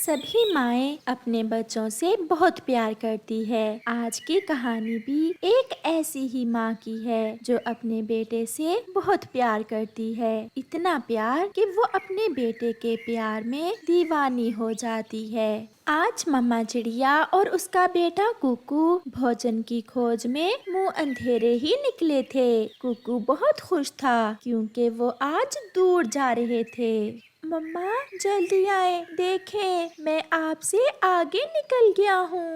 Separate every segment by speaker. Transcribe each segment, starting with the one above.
Speaker 1: सभी माएँ अपने बच्चों से बहुत प्यार करती है। आज की कहानी भी एक ऐसी ही माँ की है जो अपने बेटे से बहुत प्यार करती है। इतना प्यार कि वो अपने बेटे के प्यार में दीवानी हो जाती है। आज मम्मा चिड़िया और उसका बेटा कुकू भोजन की खोज में मुंह अंधेरे ही निकले थे। कुकू बहुत खुश था क्योंकि वो आज दूर जा रहे थे। मम्मा जल्दी आए, देखें मैं आपसे आगे निकल गया हूँ।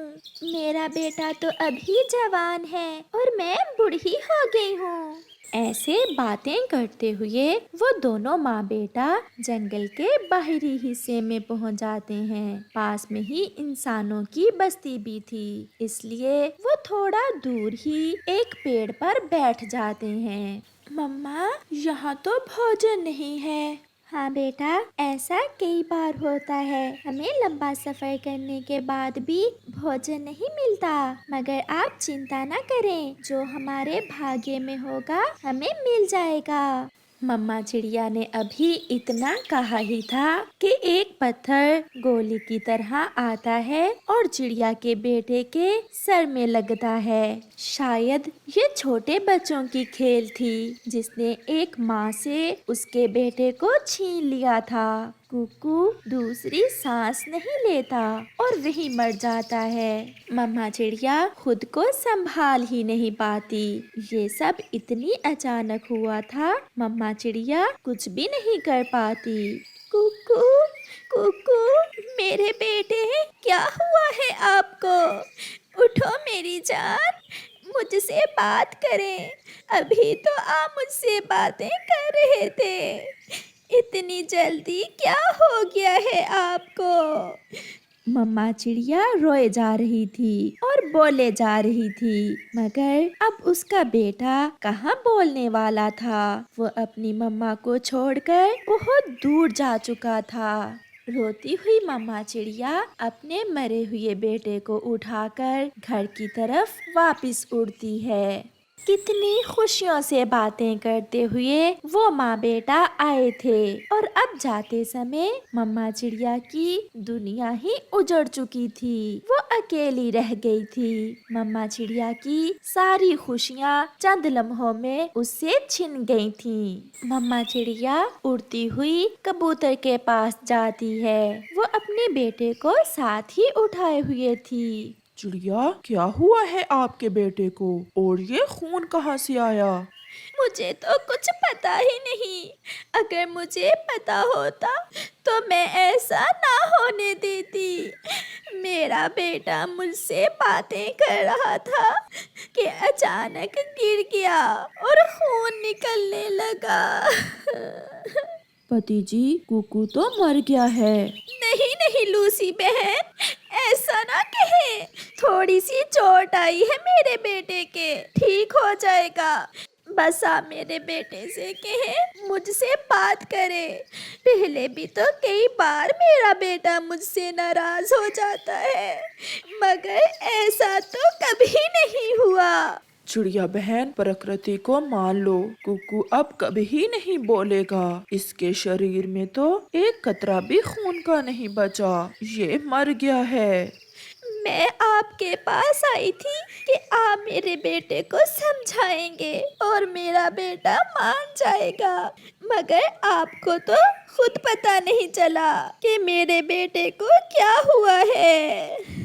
Speaker 1: मेरा बेटा तो अभी जवान है और मैं बूढ़ी हो गई हूँ। ऐसे बातें करते हुए वो दोनों माँ बेटा जंगल के बाहरी हिस्से में पहुँच जाते हैं। पास में ही इंसानों की बस्ती भी थी, इसलिए वो थोड़ा दूर ही एक पेड़ पर बैठ जाते हैं। मम्मा यहाँ तो भोजन नहीं है। हाँ बेटा, ऐसा कई बार होता है। हमें लंबा सफर करने के बाद भी भोजन नहीं मिलता, मगर आप चिंता न करें, जो हमारे भाग्य में होगा हमें मिल जाएगा। मम्मा चिड़िया ने अभी इतना कहा ही था कि एक पत्थर गोली की तरह आता है और चिड़िया के बेटे के सर में लगता है। शायद ये छोटे बच्चों की खेल थी जिसने एक माँ से उसके बेटे को छीन लिया था। कुकू दूसरी सांस नहीं लेता और वही मर जाता है। मम्मा चिड़िया खुद को संभाल ही नहीं पाती। ये सब इतनी अचानक हुआ था, मम्मा चिड़िया कुछ भी नहीं कर पाती। कुकू, कुकू, मेरे बेटे, क्या हुआ है आपको? उठो मेरी जान, मुझसे बात करें। अभी तो आप मुझसे बातें कर रहे थे। इतनी जल्दी क्या हो गया है आपको? मम्मा चिड़िया रोए जा रही थी और बोले जा रही थी, मगर अब उसका बेटा कहाँ बोलने वाला था। वो अपनी मम्मा को छोड़कर बहुत दूर जा चुका था। रोती हुई मम्मा चिड़िया अपने मरे हुए बेटे को उठाकर घर की तरफ वापस उड़ती है। कितनी खुशियों से बातें करते हुए वो माँ बेटा आए थे और अब जाते समय मम्मा चिड़िया की दुनिया ही उजड़ चुकी थी। वो अकेली रह गई थी। मम्मा चिड़िया की सारी खुशियाँ चंद लम्हों में उससे छिन गई थी। मम्मा चिड़िया उड़ती हुई कबूतर के पास जाती है। वो अपने बेटे को साथ ही उठाए हुए थी।
Speaker 2: चिड़िया, क्या हुआ है आपके बेटे को और ये खून कहाँ से आया?
Speaker 1: मुझे तो कुछ पता ही नहीं। अगर मुझे पता होता तो मैं ऐसा ना होने देती। मेरा बेटा मुझसे बातें कर रहा था कि अचानक गिर गया और खून निकलने लगा।
Speaker 2: पति जी, कुकू तो मर गया है।
Speaker 1: नहीं नहीं लूसी बहन, ऐसा ना कहे। थोड़ी सी चोट आई है मेरे बेटे के, ठीक हो जाएगा। बस आप मेरे बेटे से कहे मुझसे बात करे। पहले भी तो कई बार मेरा बेटा मुझसे नाराज हो जाता है, मगर ऐसा तो कभी नहीं हुआ।
Speaker 2: चिड़िया बहन, प्रकृति को मान लो, कुकू अब कभी नहीं बोलेगा। इसके शरीर में तो एक कतरा भी खून का नहीं बचा, ये मर गया है।
Speaker 1: मैं आपके पास आई थी कि आप मेरे बेटे को समझाएंगे और मेरा बेटा मान जाएगा, मगर आपको तो खुद पता नहीं चला कि मेरे बेटे को क्या हुआ है।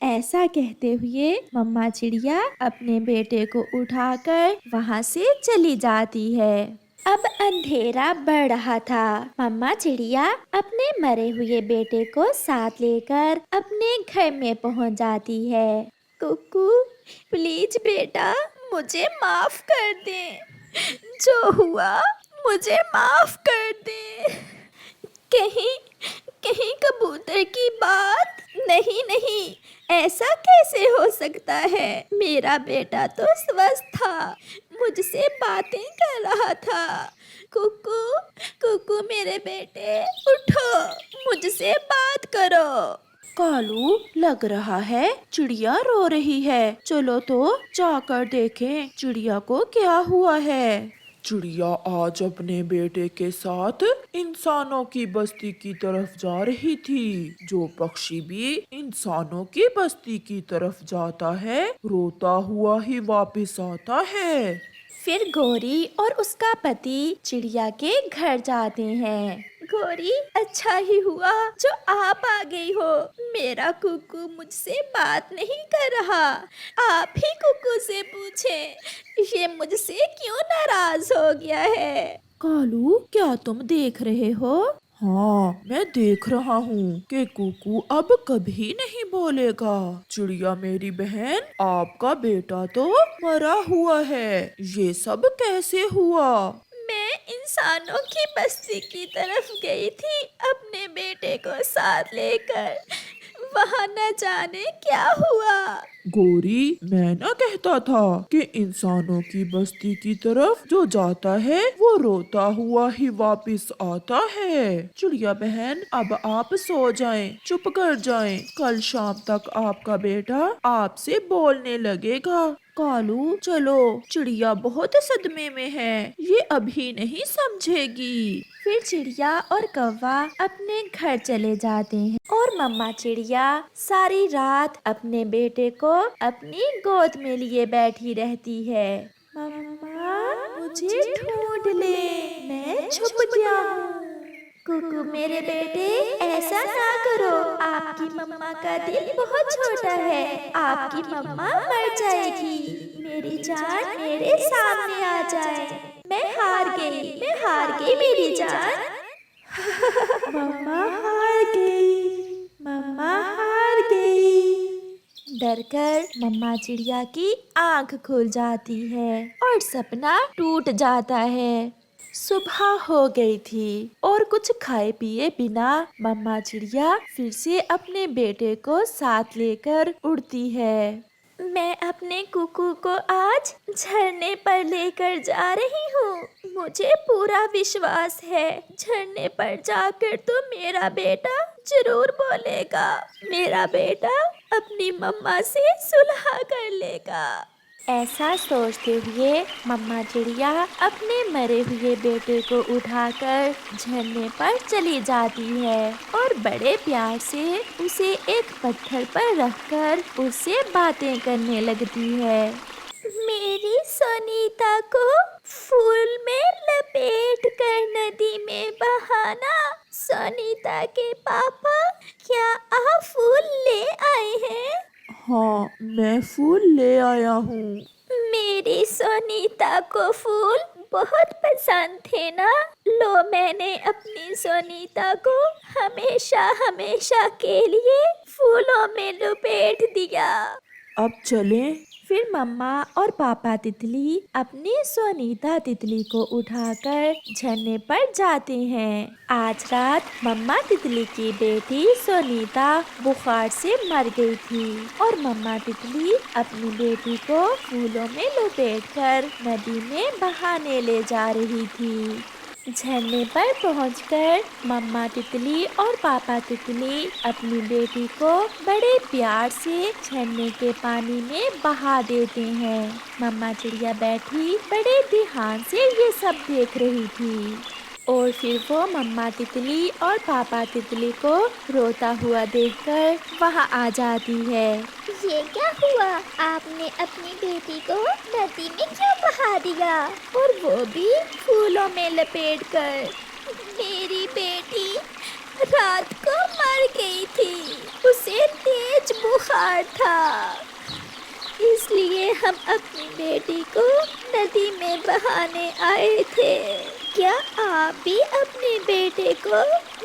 Speaker 1: ऐसा कहते हुए मम्मा चिड़िया अपने बेटे को उठाकर वहाँ से चली जाती है। अब अंधेरा बढ़ रहा था। मम्मा चिड़िया अपने मरे हुए बेटे को साथ लेकर अपने घर में पहुंच जाती है। कुकू, प्लीज बेटा, मुझे माफ कर दे। जो हुआ मुझे माफ कर दे। कहीं कहीं कबूतर की बात? नहीं नहीं, ऐसा कैसे हो सकता है? मेरा बेटा तो स्वस्थ था, मुझसे बातें कर रहा था। कुकू, कुकू मेरे बेटे, उठो, मुझसे बात करो।
Speaker 2: कालू, लग रहा है चिड़िया रो रही है। चलो तो जाकर देखें चिड़िया को क्या हुआ है। चिड़िया आज अपने बेटे के साथ इंसानों की बस्ती की तरफ जा रही थी। जो पक्षी भी इंसानों की बस्ती की तरफ जाता है रोता हुआ ही वापस आता है।
Speaker 1: फिर गौरी और उसका पति चिड़िया के घर जाते हैं। गौरी, अच्छा ही हुआ जो आप आ गई हो। मेरा कुकू मुझसे बात नहीं कर रहा। आप ही कुकू से पूछें, ये मुझसे क्यों नाराज हो गया है। कालू, क्या तुम देख रहे हो?
Speaker 2: हाँ, मैं देख रहा हूँ कि कुकू अब कभी नहीं बोलेगा। चिड़िया मेरी बहन, आपका बेटा तो मरा हुआ है। ये सब कैसे हुआ?
Speaker 1: मैं इंसानों की बस्ती की तरफ गई थी अपने बेटे को साथ लेकर। वहाँ न जाने क्या हुआ।
Speaker 2: गोरी, मैं ना कहता था कि इंसानों की बस्ती की तरफ जो जाता है वो रोता हुआ ही वापस आता है। चिड़िया बहन, अब आप सो जाएं, चुप कर जाएं। कल शाम तक आपका बेटा आपसे बोलने लगेगा। कालू, चलो, चिड़िया बहुत सदमे में है, ये अभी नहीं समझेगी। फिर चिड़िया और कौवा अपने घर चले जाते हैं और मम्मा चिड़िया सारी रात अपने बेटे को अपनी गोद में लिए बैठी रहती है। मम्मा, मुझे ढूंढ ले, मैं छुप गया हूँ। कुकू मेरे बेटे, ऐसा ना करो। आपकी मम्मा का दिल बहुत छोटा है, आपकी मम्मा मर जाएगी। मेरी जान मेरे सामने आ जाए। मैं हार गई मेरी जान। मम्मा हार गई, मम्मा हार गई। डरकर मम्मा चिड़िया की आंख खुल जाती है और सपना टूट जाता है। सुबह हो गई थी और कुछ खाए पिए बिना मम्मा चिड़िया फिर से अपने बेटे को साथ लेकर उड़ती है। मैं अपने कुकू को आज झरने पर लेकर जा रही हूँ। मुझे पूरा विश्वास है झरने पर जाकर तो मेरा बेटा जरूर बोलेगा। मेरा बेटा अपनी मम्मा से सुलह कर लेगा। ऐसा सोचते हुए मम्मा चिड़िया अपने मरे हुए बेटे को उठाकर झरने पर चली जाती है और बड़े प्यार से उसे एक पत्थर पर रखकर उससे बातें करने लगती है। मेरी सोनीता को फूल में लपेट कर नदी में बहाना। सोनीता के पापा, क्या आप फूल ले आए हैं? हाँ, मैं फूल ले आया हूँ।
Speaker 1: मेरी सोनीता को फूल बहुत पसंद थे ना। लो, मैंने अपनी सोनीता को हमेशा हमेशा के लिए फूलों में लपेट दिया।
Speaker 2: अब चलें?
Speaker 1: फिर मम्मा और पापा तितली अपनी सोनीता तितली को उठाकर झरने पर जाते हैं। आज रात मम्मा तितली की बेटी सोनीता बुखार से मर गई थी और मम्मा तितली अपनी बेटी को फूलों में लपेटकर नदी में बहाने ले जा रही थी। झरने पर पहुंचकर मम्मा तितली और पापा तितली अपनी बेटी को बड़े प्यार से झरने के पानी में बहा देते हैं। मम्मा चिड़िया बैठी बड़े ध्यान से ये सब देख रही थी और फिर वो मम्मा तितली और पापा तितली को रोता हुआ देखकर वहाँ आ जाती है। ये क्या हुआ? आपने अपनी बेटी को नदी में क्यों बहा दिया, और वो भी फूलों में लपेटकर? मेरी बेटी रात को मर गई थी, उसे तेज बुखार था, इसलिए हम अपनी बेटी को नदी में बहाने आए थे। क्या आप भी अपने बेटे को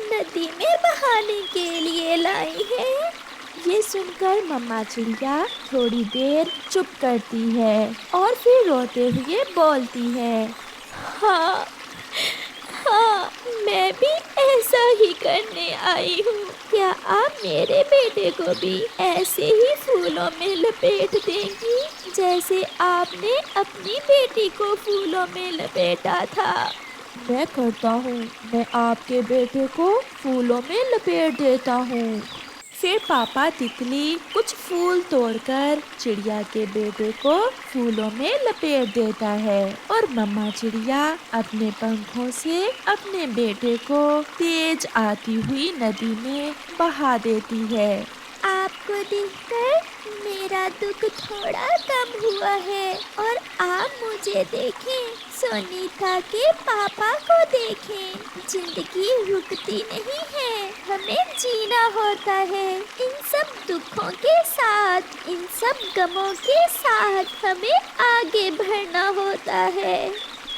Speaker 1: नदी में बहाने के लिए लाई हैं? ये सुनकर मम्मा चिड़िया थोड़ी देर चुप करती है और फिर रोते हुए बोलती है, हाँ हाँ, मैं भी ऐसा ही करने आई हूँ। क्या आप मेरे बेटे को भी ऐसे ही फूलों में लपेट देंगी जैसे आपने अपनी बेटी को फूलों में लपेटा था?
Speaker 2: मैं करता हूँ, मैं आपके बेटे को फूलों में लपेट देता हूँ।
Speaker 1: फिर पापा तितली कुछ फूल तोड़कर चिड़िया के बेटे को फूलों में लपेट देता है और मम्मा चिड़िया अपने पंखों से अपने बेटे को तेज आती हुई नदी में बहा देती है।
Speaker 3: आपको देखकर मेरा दुख थोड़ा कम हुआ है और आप मुझे देखें, सोनीता के पापा को देखें। जिंदगी रुकती नहीं है, हमें जीना होता है इन सब दुखों के साथ, इन सब गमों के साथ हमें आगे बढ़ना होता है।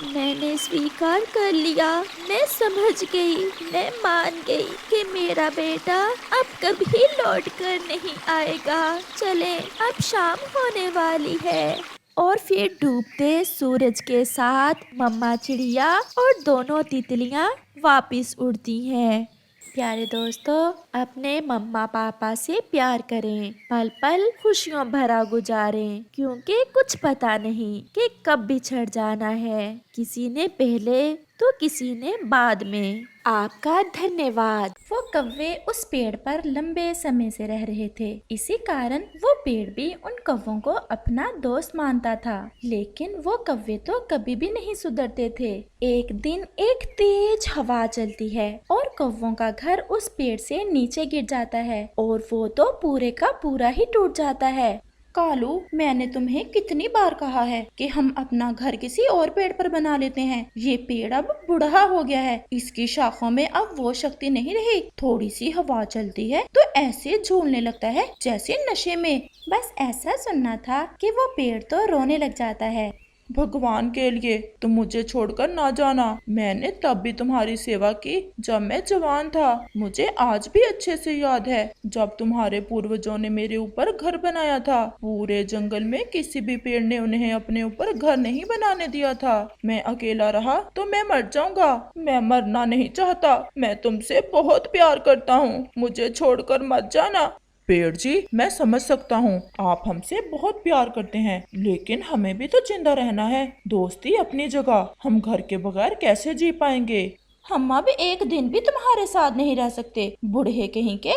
Speaker 3: मैंने स्वीकार कर लिया, मैं समझ गई, मैं मान गई कि मेरा बेटा अब कभी लौट कर नहीं आएगा। चलें, अब शाम होने वाली है।
Speaker 1: और फिर डूबते सूरज के साथ मम्मा चिड़िया और दोनों तितलियां वापस उड़ती हैं। प्यारे दोस्तों, अपने मम्मा पापा से प्यार करें, पल पल खुशियों भरा गुजारें, क्योंकि कुछ पता नहीं कि कब बिछड़ जाना है, किसी ने पहले तो किसी ने बाद में। आपका धन्यवाद। वो कौवे उस पेड़ पर लंबे समय से रह रहे थे, इसी कारण वो पेड़ भी उन कौवों को अपना दोस्त मानता था। लेकिन वो कौवे तो कभी भी नहीं सुधरते थे। एक दिन एक तेज हवा चलती है और कौवों का घर उस पेड़ से नीचे गिर जाता है और वो तो पूरे का पूरा ही टूट जाता है। कालू, मैंने तुम्हें कितनी बार कहा है कि हम अपना घर किसी और पेड़ पर बना लेते हैं। ये पेड़ अब बूढ़ा हो गया है, इसकी शाखों में अब वो शक्ति नहीं रही। थोड़ी सी हवा चलती है तो ऐसे झूलने लगता है जैसे नशे में। बस ऐसा सुनना था कि वो पेड़ तो रोने लग जाता है।
Speaker 2: भगवान के लिए तुम मुझे छोड़कर ना जाना। मैंने तब भी तुम्हारी सेवा की जब मैं जवान था। मुझे आज भी अच्छे से याद है जब तुम्हारे पूर्वजों ने मेरे ऊपर घर बनाया था। पूरे जंगल में किसी भी पेड़ ने उन्हें अपने ऊपर घर नहीं बनाने दिया था। मैं अकेला रहा तो मैं मर जाऊंगा। मैं मरना नहीं चाहता। मैं तुमसे बहुत प्यार करता हूँ, मुझे छोड़कर मत जाना। पेड़ जी, मैं समझ सकता हूँ, आप हमसे बहुत प्यार करते हैं, लेकिन हमें भी तो जिंदा रहना है। दोस्ती अपनी जगह, हम घर के बगैर कैसे जी पाएंगे।
Speaker 1: हम अब एक दिन भी तुम्हारे साथ नहीं रह सकते, बूढ़े कहीं के।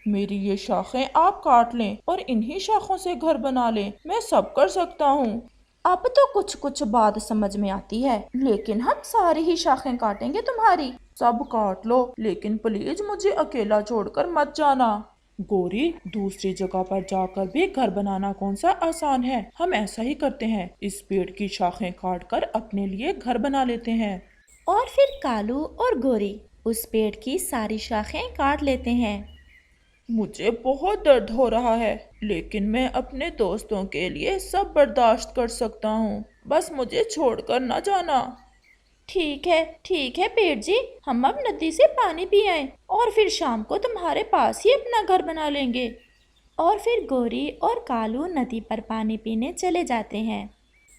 Speaker 2: मेरी ये शाखें आप काट लें और इन्हीं शाखों से घर बना लें, मैं सब कर सकता हूँ।
Speaker 1: अब तो कुछ कुछ बात समझ में आती है, लेकिन हम सारी ही शाखें काटेंगे तुम्हारी।
Speaker 2: सब काट लो, लेकिन प्लीज मुझे अकेला छोड़कर मत जाना। गोरी, दूसरी जगह पर जाकर भी घर बनाना कौन सा आसान है। हम ऐसा ही करते हैं, इस पेड़ की शाखें काटकर अपने लिए घर बना लेते हैं।
Speaker 1: और फिर कालू और गोरी उस पेड़ की सारी शाखें काट लेते हैं।
Speaker 2: मुझे बहुत दर्द हो रहा है, लेकिन मैं अपने दोस्तों के लिए सब बर्दाश्त कर सकता हूँ। बस मुझे छोड़कर न जाना।
Speaker 1: ठीक है पेड़ जी, हम अब नदी से पानी पी आए और फिर शाम को तुम्हारे पास ही अपना घर बना लेंगे। और फिर गोरी और कालू नदी पर पानी पीने चले जाते हैं।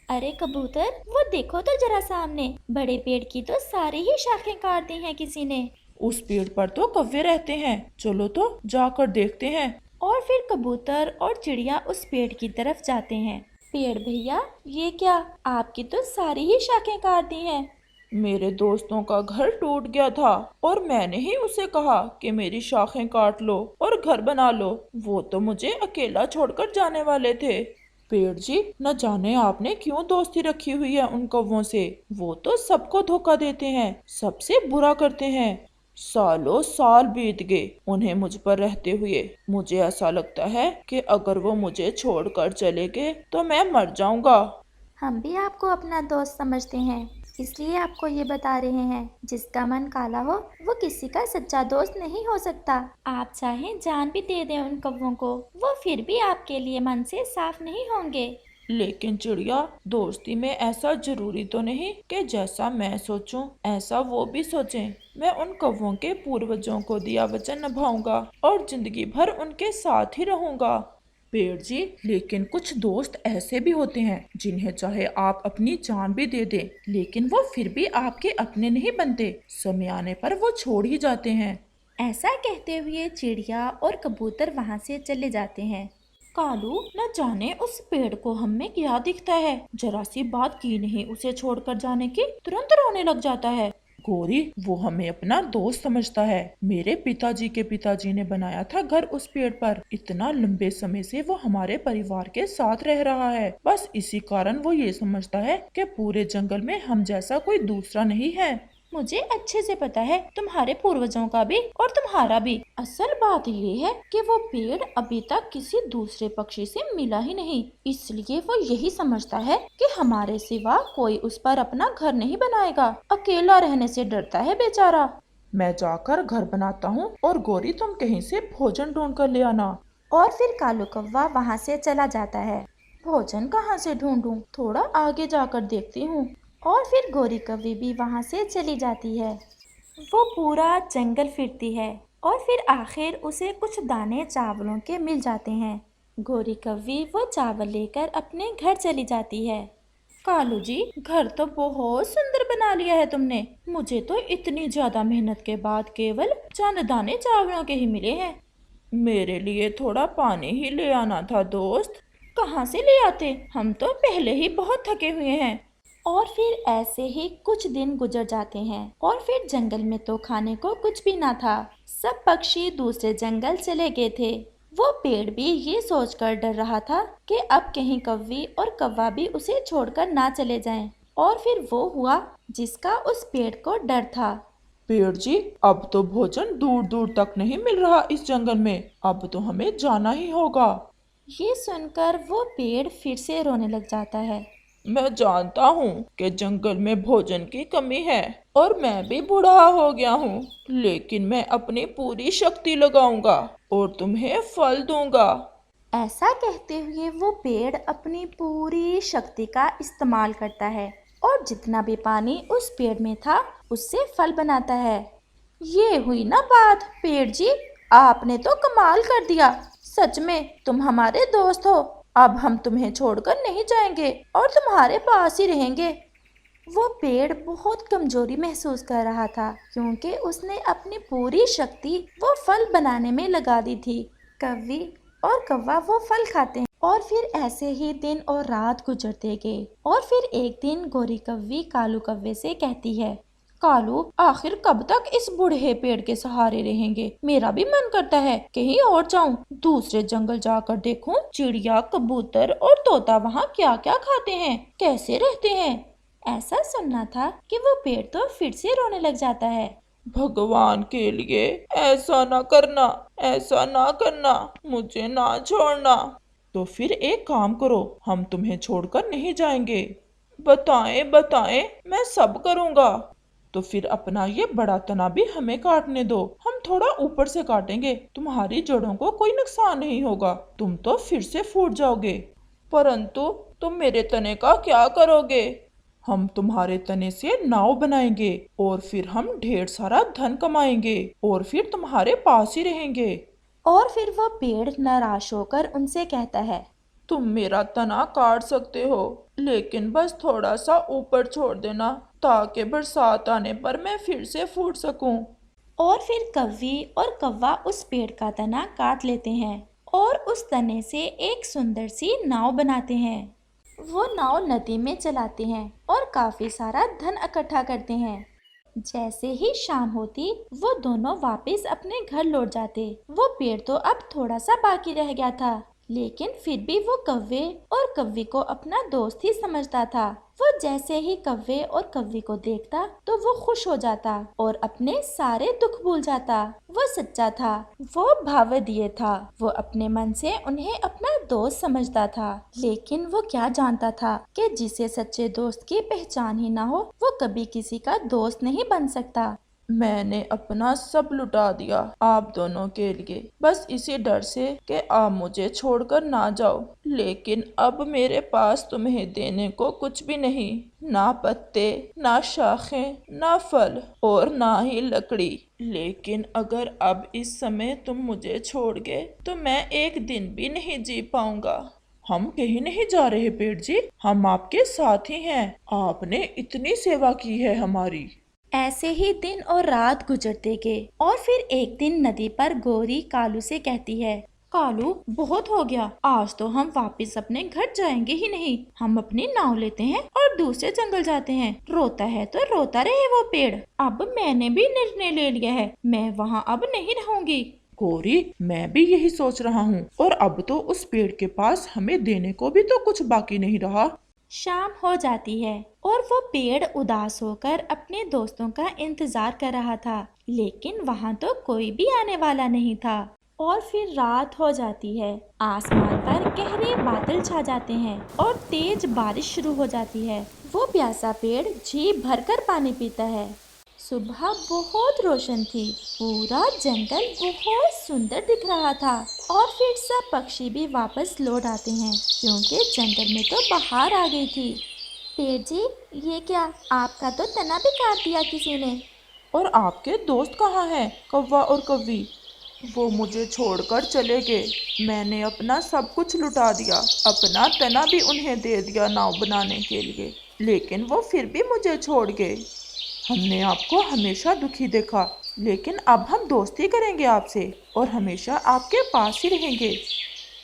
Speaker 1: अरे कबूतर, वो देखो तो जरा सामने, बड़े पेड़ की तो सारी ही शाखें काट दी हैं किसी ने।
Speaker 2: उस पेड़ पर तो कौवे रहते हैं, चलो तो जाकर देखते हैं।
Speaker 1: और फिर कबूतर और चिड़िया उस पेड़ की तरफ जाते हैं। पेड़ भैया, ये क्या, आपकी तो सारी ही शाखें काट दी हैं।
Speaker 2: मेरे दोस्तों का घर टूट गया था और मैंने ही उसे कहा कि मेरी शाखें काट लो और घर बना लो। वो तो मुझे अकेला छोड़कर जाने वाले थे। पेड़ जी, न जाने आपने क्यों दोस्ती रखी हुई है उन कौवों से। वो तो सबको धोखा देते हैं, सबसे बुरा करते हैं। सालों साल बीत गए उन्हें मुझ पर रहते हुए। मुझे ऐसा लगता है कि अगर वो मुझे छोड़कर चले गए तो मैं मर जाऊंगा।
Speaker 1: हम भी आपको अपना दोस्त समझते हैं, इसलिए आपको ये बता रहे हैं। जिसका मन काला हो वो किसी का सच्चा दोस्त नहीं हो सकता। आप चाहें जान भी दे दें उन कौवों को, वो फिर भी आपके लिए मन से साफ नहीं होंगे।
Speaker 2: लेकिन चिड़िया, दोस्ती में ऐसा जरूरी तो नहीं कि जैसा मैं सोचूं ऐसा वो भी सोचें। मैं उन कौवों के पूर्वजों को दिया वचन निभाऊंगा और जिंदगी भर उनके साथ ही रहूंगा। पेड़ जी, लेकिन कुछ दोस्त ऐसे भी होते हैं जिन्हें चाहे आप अपनी जान भी दे दें, लेकिन वो फिर भी आपके अपने नहीं बनते। समय आने पर वो छोड़ ही जाते हैं।
Speaker 1: ऐसा कहते हुए चिड़िया और कबूतर वहाँ से चले जाते हैं। कालू, न जाने उस पेड़ को हम में क्या दिखता है, जरा सी बात की नहीं उसे छोड़कर जाने की तुरंत रोने लग जाता है।
Speaker 2: गोरी वो हमें अपना दोस्त समझता है। मेरे पिताजी के पिताजी ने बनाया था घर उस पेड़ पर। इतना लंबे समय से वो हमारे परिवार के साथ रह रहा है। बस इसी कारण वो ये समझता है कि पूरे जंगल में हम जैसा कोई दूसरा नहीं है।
Speaker 1: मुझे अच्छे से पता है तुम्हारे पूर्वजों का भी और तुम्हारा भी। असल बात ये है कि वो पेड़ अभी तक किसी दूसरे पक्षी से मिला ही नहीं, इसलिए वो यही समझता है कि हमारे सिवा कोई उस पर अपना घर नहीं बनाएगा। अकेला रहने से डरता है बेचारा।
Speaker 2: मैं जाकर घर बनाता हूँ और गोरी तुम कहीं से भोजन ढूंढ कर ले आना।
Speaker 1: और फिर कालू कौवा वहाँ से चला जाता है। भोजन कहाँ से ढूंढूं? थोड़ा आगे जाकर देखती हूँ। और फिर गोरी कौवी भी वहाँ से चली जाती है। वो पूरा जंगल फिरती है और फिर आखिर उसे कुछ दाने चावलों के मिल जाते हैं। गोरी कौवी वो चावल लेकर अपने घर चली जाती है। कालू जी, घर तो बहुत सुंदर बना लिया है तुमने। मुझे तो इतनी ज्यादा मेहनत के बाद केवल चंद दाने चावलों के ही मिले हैं।
Speaker 2: मेरे लिए थोड़ा पानी ही ले आना था दोस्त।
Speaker 1: कहाँ से ले आते? हम तो पहले ही बहुत थके हुए हैं। और फिर ऐसे ही कुछ दिन गुजर जाते हैं और फिर जंगल में तो खाने को कुछ भी ना था। सब पक्षी दूसरे जंगल चले गए थे। वो पेड़ भी ये सोचकर डर रहा था कि अब कहीं कौवी और कौवा भी उसे छोड़कर ना चले जाएं। और फिर वो हुआ जिसका उस पेड़ को डर था।
Speaker 2: पेड़ जी, अब तो भोजन दूर दूर तक नहीं मिल रहा इस जंगल में। अब तो हमें जाना ही होगा।
Speaker 1: ये सुनकर वो पेड़ फिर से रोने लग जाता है।
Speaker 2: मैं जानता हूँ कि जंगल में भोजन की कमी है और मैं भी बूढ़ा हो गया हूँ, लेकिन मैं अपनी पूरी शक्ति लगाऊंगा और तुम्हें फल दूंगा।
Speaker 1: ऐसा कहते हुए वो पेड़ अपनी पूरी शक्ति का इस्तेमाल करता है और जितना भी पानी उस पेड़ में था उससे फल बनाता है। ये हुई ना बात पेड़ जी, आपने तो कमाल कर दिया। सच में तुम हमारे दोस्त हो। अब हम तुम्हें छोड़कर नहीं जाएंगे और तुम्हारे पास ही रहेंगे। वो पेड़ बहुत कमजोरी महसूस कर रहा था क्योंकि उसने अपनी पूरी शक्ति वो फल बनाने में लगा दी थी। कौवी और कौवा वो फल खाते हैं और फिर ऐसे ही दिन और रात गुजरते गए। और फिर एक दिन गोरी कौवी कालू कौवे से कहती है, कालू, आखिर कब तक इस बूढ़े पेड़ के सहारे रहेंगे? मेरा भी मन करता है कहीं और जाऊं, दूसरे जंगल जाकर देखूं चिड़िया, कबूतर और तोता वहाँ क्या क्या खाते हैं, कैसे रहते हैं। ऐसा सुनना था कि वो पेड़ तो फिर से रोने लग जाता है।
Speaker 2: भगवान के लिए ऐसा ना करना, ऐसा ना करना, मुझे ना छोड़ना। तो फिर एक काम करो, हम तुम्हें छोड़कर नहीं जाएंगे। बताएं बताएं, मैं सब करूँगा। तो फिर अपना ये बड़ा तना भी हमें काटने दो, हम थोड़ा ऊपर से काटेंगे। तुम्हारी जड़ों को कोई नुकसान नहीं होगा, तुम तो फिर से फूट जाओगे। परंतु तुम मेरे तने का क्या करोगे? हम तुम्हारे तने से नाव बनाएंगे और फिर हम ढेर सारा धन कमाएंगे और फिर तुम्हारे पास ही रहेंगे।
Speaker 1: और फिर वो पेड़ निराश होकर उनसे कहता है,
Speaker 2: तुम मेरा तना काट सकते हो, लेकिन बस थोड़ा सा ऊपर छोड़ देना ताकि बरसात आने पर मैं फिर से फूट सकूं।
Speaker 1: और फिर कौवी और कौवा उस पेड़ का तना काट लेते हैं और उस तने से एक सुंदर सी नाव बनाते हैं। वो नाव नदी में चलाते हैं और काफी सारा धन इकट्ठा करते हैं। जैसे ही शाम होती वो दोनों वापस अपने घर लौट जाते। वो पेड़ तो अब थोड़ा सा बाकी रह गया था, लेकिन फिर भी वो कौवे और कौवी को अपना दोस्त ही समझता था। वो जैसे ही कौवे और कौवी को देखता तो वो खुश हो जाता और अपने सारे दुख भूल जाता। वो सच्चा था, वो भावदीय था, वो अपने मन से उन्हें अपना दोस्त समझता था। लेकिन वो क्या जानता था कि जिसे सच्चे दोस्त की पहचान ही ना हो वो कभी किसी का दोस्त नहीं बन सकता।
Speaker 2: मैंने अपना सब लुटा दिया आप दोनों के लिए, बस इसी डर से कि आप मुझे छोड़कर ना जाओ। लेकिन अब मेरे पास तुम्हें देने को कुछ भी नहीं, ना पत्ते, ना शाखें, ना फल और ना ही लकड़ी। लेकिन अगर अब इस समय तुम मुझे छोड़ गए तो मैं एक दिन भी नहीं जी पाऊंगा। हम कहीं नहीं जा रहे पेड़ जी, हम आपके साथ ही हैं। आपने इतनी सेवा की है हमारी।
Speaker 1: ऐसे ही दिन और रात गुजरते गए और फिर एक दिन नदी पर गोरी कालू से कहती है, कालू, बहुत हो गया। आज तो हम वापस अपने घर जाएंगे ही नहीं। हम अपनी नाव लेते हैं और दूसरे जंगल जाते हैं। रोता है तो रोता रहे वो पेड़। अब मैंने भी निर्णय ले लिया है, मैं वहाँ अब नहीं रहूंगी।
Speaker 2: गौरी, मैं भी यही सोच रहा हूँ। और अब तो उस पेड़ के पास हमें देने को भी तो कुछ बाकी नहीं रहा।
Speaker 1: शाम हो जाती है और वो पेड़ उदास होकर अपने दोस्तों का इंतजार कर रहा था, लेकिन वहाँ तो कोई भी आने वाला नहीं था। और फिर रात हो जाती है। आसमान पर गहरे बादल छा जाते हैं और तेज बारिश शुरू हो जाती है। वो प्यासा पेड़ जी भरकर पानी पीता है। सुबह बहुत रोशन थी। पूरा जंगल बहुत सुंदर दिख रहा था। और फिर सब पक्षी भी वापस लौट आते हैं, क्योंकि जंगल में तो बहार आ गई थी। पेड़ जी, ये क्या, आपका तो तना भी काट दिया किसी ने।
Speaker 2: और आपके दोस्त कहाँ हैं, कौवा और कौवी? वो मुझे छोड़कर चले गए। मैंने अपना सब कुछ लुटा दिया, अपना तना भी उन्हें दे दिया नाव बनाने के लिए, लेकिन वो फिर भी मुझे छोड़ गए। हमने आपको हमेशा दुखी देखा, लेकिन अब हम दोस्ती करेंगे आपसे और हमेशा आपके पास ही रहेंगे।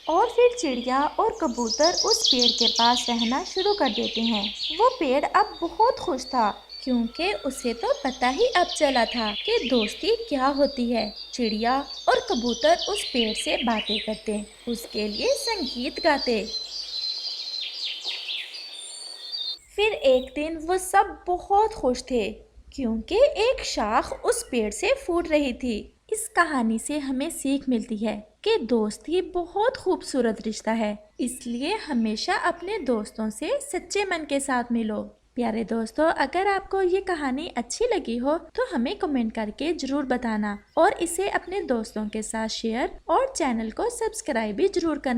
Speaker 1: और फिर चिड़िया और कबूतर उस पेड़ के पास रहना शुरू कर देते हैं। वो पेड़ अब बहुत खुश था, क्योंकि उसे तो पता ही अब चला था कि दोस्ती क्या होती है। चिड़िया और कबूतर उस पेड़ से बातें करते, उसके लिए संगीत गाते। फिर एक दिन वो सब बहुत खुश थे, क्योंकि एक शाख उस पेड़ से फूट रही थी। इस कहानी से हमें सीख मिलती है कि दोस्ती बहुत खूबसूरत रिश्ता है, इसलिए हमेशा अपने दोस्तों से सच्चे मन के साथ मिलो। प्यारे दोस्तों, अगर आपको ये कहानी अच्छी लगी हो तो हमें कमेंट करके जरूर बताना और इसे अपने दोस्तों के साथ शेयर और चैनल को सब्सक्राइब भी जरूर करना।